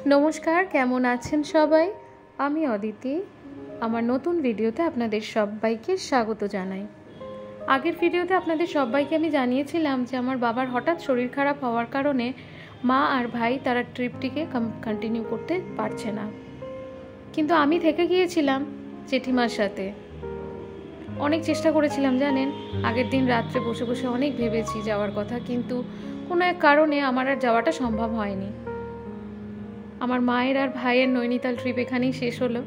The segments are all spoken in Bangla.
নমস্কার, কেমন আছেন সবাই? আমি অদিতি। আমার নতুন ভিডিওতে আপনাদের সবাইকে স্বাগত জানাই। আগের ভিডিওতে আপনাদের সবাইকে আমি জানিয়েছিলাম যে আমার বাবার হঠাৎ শরীর খারাপ হওয়ার কারণে মা আর ভাই তারা ট্রিপটিকে কন্টিনিউ করতে পারছে না, কিন্তু আমি থেকে গিয়েছিলাম জেঠিমার সাথে। অনেক চেষ্টা করেছিলাম জানেন, আগের দিন রাত্রে বসে বসে অনেক ভেবেছি যাওয়ার কথা, কিন্তু কোনো এক কারণে আমার আর যাওয়াটা সম্ভব হয়নি। আমার মায়ের আর ভাইয়ের নৈনিতাল ট্রিপ এখানেই শেষ হলো।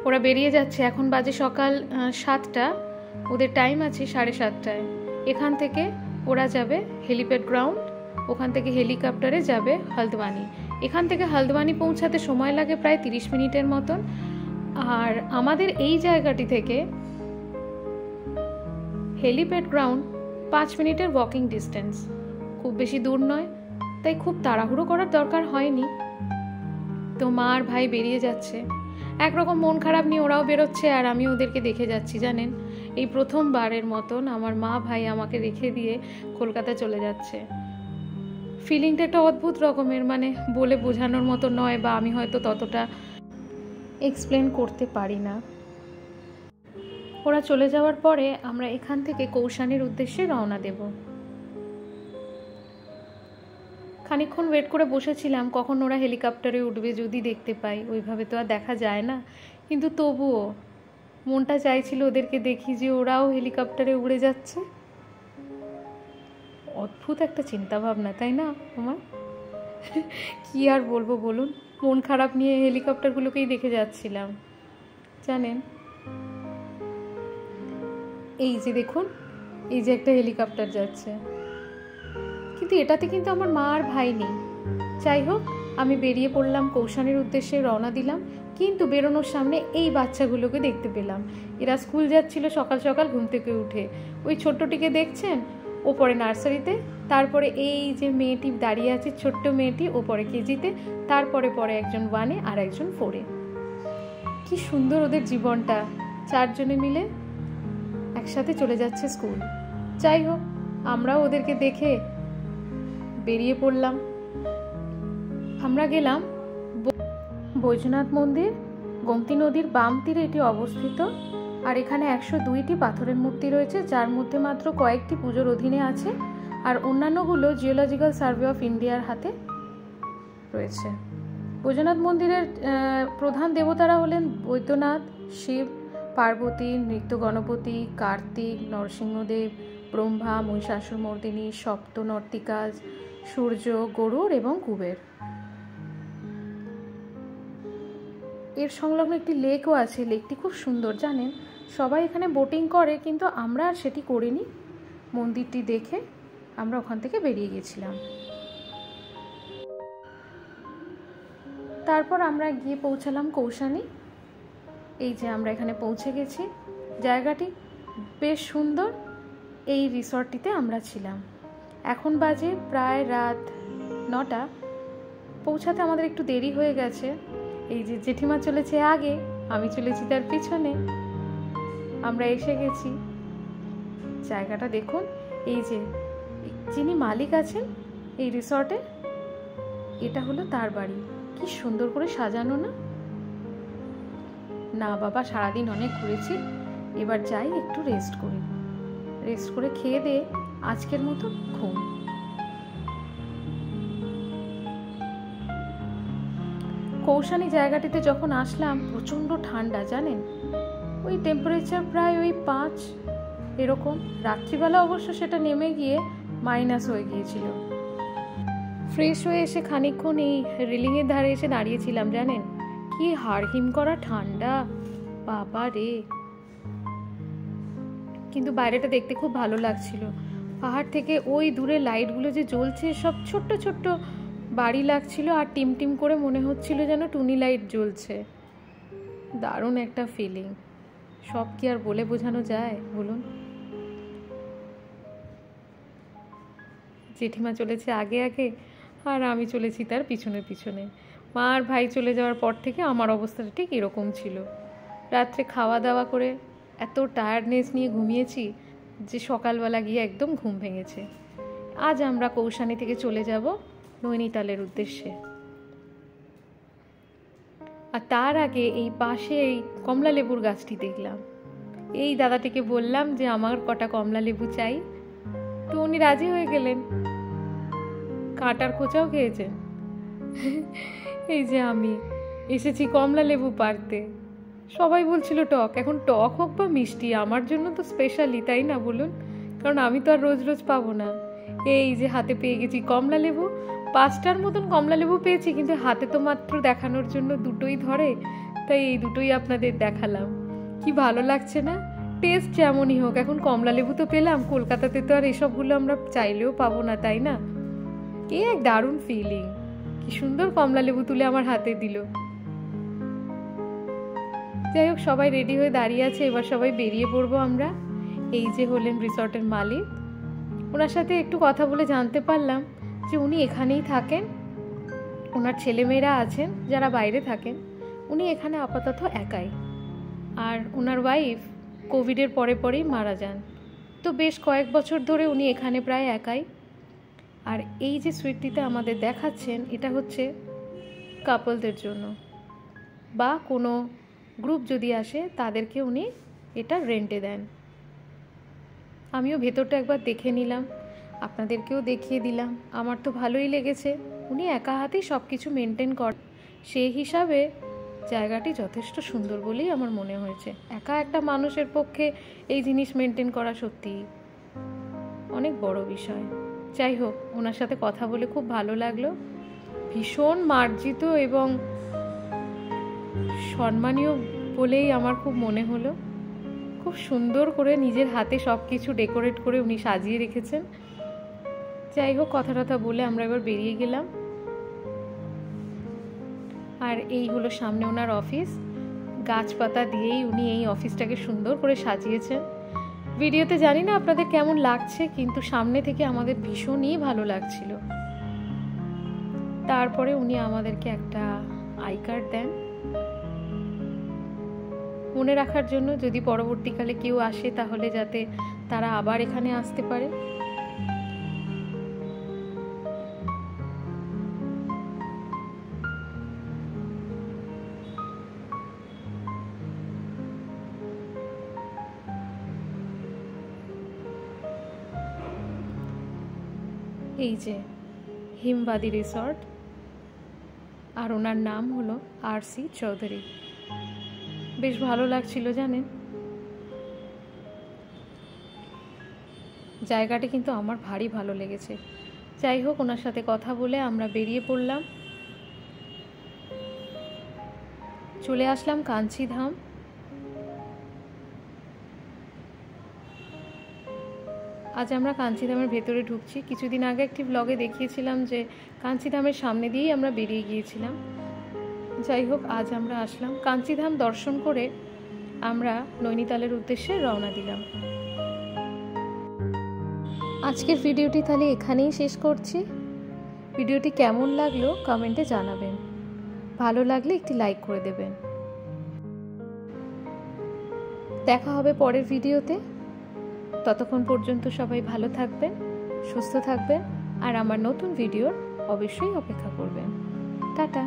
ওরা বেরিয়ে যাচ্ছে, এখন বাজে সকাল 7টা, ওদের টাইম আছে 7:30টায়। এখান থেকে ওরা যাবে হেলিপ্যাড গ্রাউন্ড, ওখান থেকে হেলিকপ্টারে যাবে হলদওয়ানি। এখান থেকে হলদওয়ানি পৌঁছাতে সময় লাগে প্রায় 30 মিনিটের মতন। আর আমাদের এই জায়গাটি থেকে হেলিপ্যাড গ্রাউন্ড 5 মিনিটের ওয়াকিং ডিস্টেন্স, খুব বেশি দূর নয়, তাই খুব তাড়াহুড়ো করার দরকার হয়নি। তো মা আর ভাই বেরিয়ে যাচ্ছে, একরকম মন খারাপ নিয়ে ওরাও বেরোচ্ছে আর আমি ওদেরকে দেখে যাচ্ছি। জানেন, এই প্রথমবারের মতন আমার মা ভাই আমাকে রেখে দিয়ে কলকাতা চলে যাচ্ছে। ফিলিংটা একটা অদ্ভুত রকমের, মানে বলে বোঝানোর মতো নয়, বা আমি হয়তো ততটা এক্সপ্লেন করতে পারি না। ওরা চলে যাওয়ার পরে আমরা এখান থেকে কৌশানির উদ্দেশ্যে রওনা দেব। খানিকক্ষণ ওয়েট করে বসেছিলাম কখন ওরা হেলিকপ্টারে উঠবে, যদি দেখতে পাই। ওইভাবে তো আর দেখা যায় না, কিন্তু তবুও মনটা চাইছিল ওদেরকে দেখি যে ওরাও হেলিকপ্টারে উড়ে যাচ্ছে। অদ্ভুত একটা চিন্তা ভাবনা, তাই না আমার? কি আর বলবো বলুন, মন খারাপ নিয়ে হেলিকপ্টারগুলোকেই দেখে যাচ্ছিলাম। জানেন, এই যে দেখুন, এই যে একটা হেলিকপ্টার যাচ্ছে, কিন্তু এটাতে কিন্তু আমার মা আর ভাই নেই। যাই হোক, আমি বেরিয়ে পড়লাম, কৌশানির উদ্দেশ্যে রওনা দিলাম। কিন্তু বেরোনোর সামনে এই বাচ্চাগুলোকে দেখতে পেলাম। এরা স্কুল যাচ্ছিল সকাল সকাল ঘুম থেকে উঠে। ওই ছোট্টটিকে দেখছেন, ও পড়ে নার্সারিতে। তারপরে এই যে মেয়েটি দাঁড়িয়ে আছে, ছোট্ট মেয়েটি, ও পড়ে কেজিতে। তারপরে পরে একজন 1-এ আর একজন 4-এ। কি সুন্দর ওদের জীবনটা, 4 জনে মিলে একসাথে চলে যাচ্ছে স্কুল। যাই হোক, আমরাও ওদেরকে দেখে বেরিয়ে পড়লাম। আমরা গেলাম বৈজনাথ মন্দির, গোমতী নদীর বাম তীরে এটি অবস্থিত। আর এখানে 102টি পাথরের মূর্তি রয়েছে, যার মধ্যে মাত্র কয়েকটি পুজোর অধীনে আছে, আর অন্যান্যগুলো জিওলজিক্যাল সার্ভে অফ ইন্ডিয়ার হাতে রয়েছে। বৈজনাথ মন্দিরের প্রধান দেবতারা হলেন বৈদ্যনাথ, শিব, পার্বতী, নৃত্য গণপতি, কার্তিক, নরসিংহদেব, ব্রহ্মা, মহিষাসুরমর্দিনী, সপ্ত নর্তিকাজ, সূর্য, গরুড় এবং কুবের। এর সংলগ্ন একটি লেকও আছে, লেকটি খুব সুন্দর। জানেন, সবাই এখানে বোটিং করে, কিন্তু আমরা আর সেটি করিনি। মন্দিরটি দেখে আমরা ওখান থেকে বেরিয়ে গেছিলাম। তারপর আমরা গিয়ে পৌঁছালাম কৌশানি। এই যে আমরা এখানে পৌঁছে গেছি, জায়গাটি বেশ সুন্দর। এই রিসর্টটিতে আমরা ছিলাম। এখন বাজে প্রায় রাত 9টা। পৌঁছাতে আমাদের একটু দেরি হয়ে গেছে। এই যে জেঠিমা চলেছে আগে, আমি চলেছি তার পিছনে। আমরা এসে গেছি। জায়গাটা দেখুন, এই যে যিনি মালিক আছেন এই রিসর্টে, এটা হলো তার বাড়ি। কি সুন্দর করে সাজানো না? না বাবা, সারাদিন অনেক ঘুরেছি, এবার যাই একটু রেস্ট করি। রেস্ট করে খেয়ে দিয়ে আজকের মতো ঘুম। কৌশানি জায়গাটিতে যখন আসলাম, প্রচণ্ড ঠান্ডা। জানেন, ওই টেম্পারেচার প্রায় ওই 5 এরকম। রাত্রিবেলা অবশ্য সেটা নেমে গিয়ে মাইনাস হয়ে গিয়েছিল। ফ্রেশ হয়ে এসে খানিকক্ষণ এই রেলিংয়ের ধারে এসে দাঁড়িয়েছিলাম। জানেন, কি হাড়হিম করা ঠান্ডা, বাবা রে! কিন্তু বাইরেটা দেখতে খুব ভালো লাগছিল। পাহাড় থেকে ওই দূরে লাইটগুলো যে জ্বলছে, সব ছোট্ট ছোট্ট বাড়ি লাগছিল, আর টিম টিম করে মনে হচ্ছিল যেন টুনি লাইট জ্বলছে। দারুণ একটা ফিলিং। সব কি আর বলে বোঝানো যায় বলুন? জেঠিমা চলেছে আগে আগে, আর আমি চলেছি তার পিছনে পিছনে। মা আর ভাই চলে যাওয়ার পর থেকে আমার অবস্থাটা ঠিক এরকম ছিল। রাত্রে খাওয়া দাওয়া করে এত টায়ার্ডনেস নিয়ে ঘুমিয়েছি যে সকালবেলা গিয়ে একদম ঘুম ভেঙেছে। আজ আমরা কৌশানি থেকে চলে যাব নৈনিতালের উদ্দেশ্যে। আর তার আগে এই পাশে এই কমলা লেবুর গাছটি দেখলাম। এই দাদাটিকে বললাম যে আমার কটা কমলা লেবু চাই, তো উনি রাজি হয়ে গেলেন। কাঁটার খোঁচাও খেয়েছেন। এই যে আমি এসেছি কমলা লেবু পাড়তে। সবাই বলছিল টক, এখন টক হোক বা মিষ্টি আমার জন্য তো স্পেশালি, তাই না বলুন? কারণ আমি তো আর রোজ রোজ পাবো না। এই যে হাতে পেয়ে গেছি কমলা লেবু, 5টার মতন কমলা লেবু পেয়েছি, কিন্তু হাতে তো মাত্র দেখানোর জন্য 2টোই ধরে, তাই এই 2টোই আপনাদের দেখালাম। কি ভালো লাগছে না? টেস্ট যেমনই হোক, এখন কমলা লেবু তো পেলাম, কলকাতাতে তো আর এসবগুলো আমরা চাইলেও পাবো না, তাই না? এক দারুণ ফিলিং। কি সুন্দর কমলা লেবু তুলে আমার হাতে দিল। যাই হোক, সবাই রেডি হয়ে দাঁড়িয়ে আছে, এবার সবাই বেরিয়ে পড়বো আমরা। এই যে হলেন রিসর্টের মালিক, ওনার সাথে একটু কথা বলে জানতে পারলাম যে উনি এখানেই থাকেন, ওনার ছেলেমেয়েরা আছেন যারা বাইরে থাকেন, উনি এখানে আপাতত একাই। আর ওনার ওয়াইফ কোভিডের পরেই মারা যান, তো বেশ কয়েক বছর ধরে উনি এখানে প্রায় একাই। আর এই যে সুইটটিতে আমাদের দেখাচ্ছেন, এটা হচ্ছে কাপলদের জন্য, বা কোনো গ্রুপ যদি আসে তাদেরকে উনি এটা রেন্টে দেন। আমিও ভেতরটা একবার দেখে নিলাম, আপনাদেরকেও দেখিয়ে দিলাম। আমার তো ভালোই লেগেছে। উনি একা হাতেই সব কিছু মেনটেন করেন, সেই হিসাবে জায়গাটি যথেষ্ট সুন্দর বলেই আমার মনে হয়েছে। একা একটা মানুষের পক্ষে এই জিনিস মেনটেন করা সত্যিই অনেক বড় বিষয়। যাই হোক, ওনার সাথে কথা বলে খুব ভালো লাগলো। ভীষণ মার্জিত এবং সম্মানীয় বলেই আমার খুব মনে হলো। খুব সুন্দর করে নিজের হাতে সব কিছু ডেকোরেট করে উনি সাজিয়ে রেখেছেন। যাই হোক, কথা টথা বলে আমরা এবার বেরিয়ে গেলাম। আর এই হলো সামনে ওনার অফিস। গাছপাতা দিয়েই উনি এই অফিসটাকে সুন্দর করে সাজিয়েছেন। ভিডিওতে জানি না আপনাদের কেমন লাগছে, কিন্তু সামনে থেকে আমাদের ভীষণই ভালো লাগছিল। তারপরে উনি আমাদেরকে একটা আই কার্ড দেন মনে রাখার জন্য, যদি পরবর্তীকালে কেউ আসে তাহলে যাতে তারা আবার এখানে আসতে পারে। এই যে হিমবাদী রিসর্ট, আর ওনার নাম হলো RC চৌধুরী। বেশ ভালো লাগছিল জানেন। জায়গাটি কিন্তু আমার ভারী ভালো লেগেছে। যাই হোক, ওনার সাথে কথা বলে আমরা বেরিয়ে পড়লাম। চলে আসলাম কাঞ্চিধাম। আজ আমরা কাঞ্চিধামের ভেতরে ঢুকছি। কিছুদিন আগে একটি ব্লগে দেখিয়েছিলাম যে কাঞ্চিধামের সামনে দিয়েই আমরা বেরিয়ে গিয়েছিলাম। যাই হোক, আজ আমরা আসলাম কাঞ্চিধাম দর্শন করে আমরা নৈনিতালের উদ্দেশ্যে রওনা দিলাম। আজকের ভিডিওটি তাহলে এখানেই শেষ করছি। ভিডিওটি কেমন লাগলো কমেন্টে জানাবেন, ভালো লাগলে একটি লাইক করে দেবেন। দেখা হবে পরের ভিডিওতে। ততক্ষণ পর্যন্ত সবাই ভালো থাকবেন, সুস্থ থাকবেন, আর আমার নতুন ভিডিওর অবশ্যই অপেক্ষা করবেন। টাটা।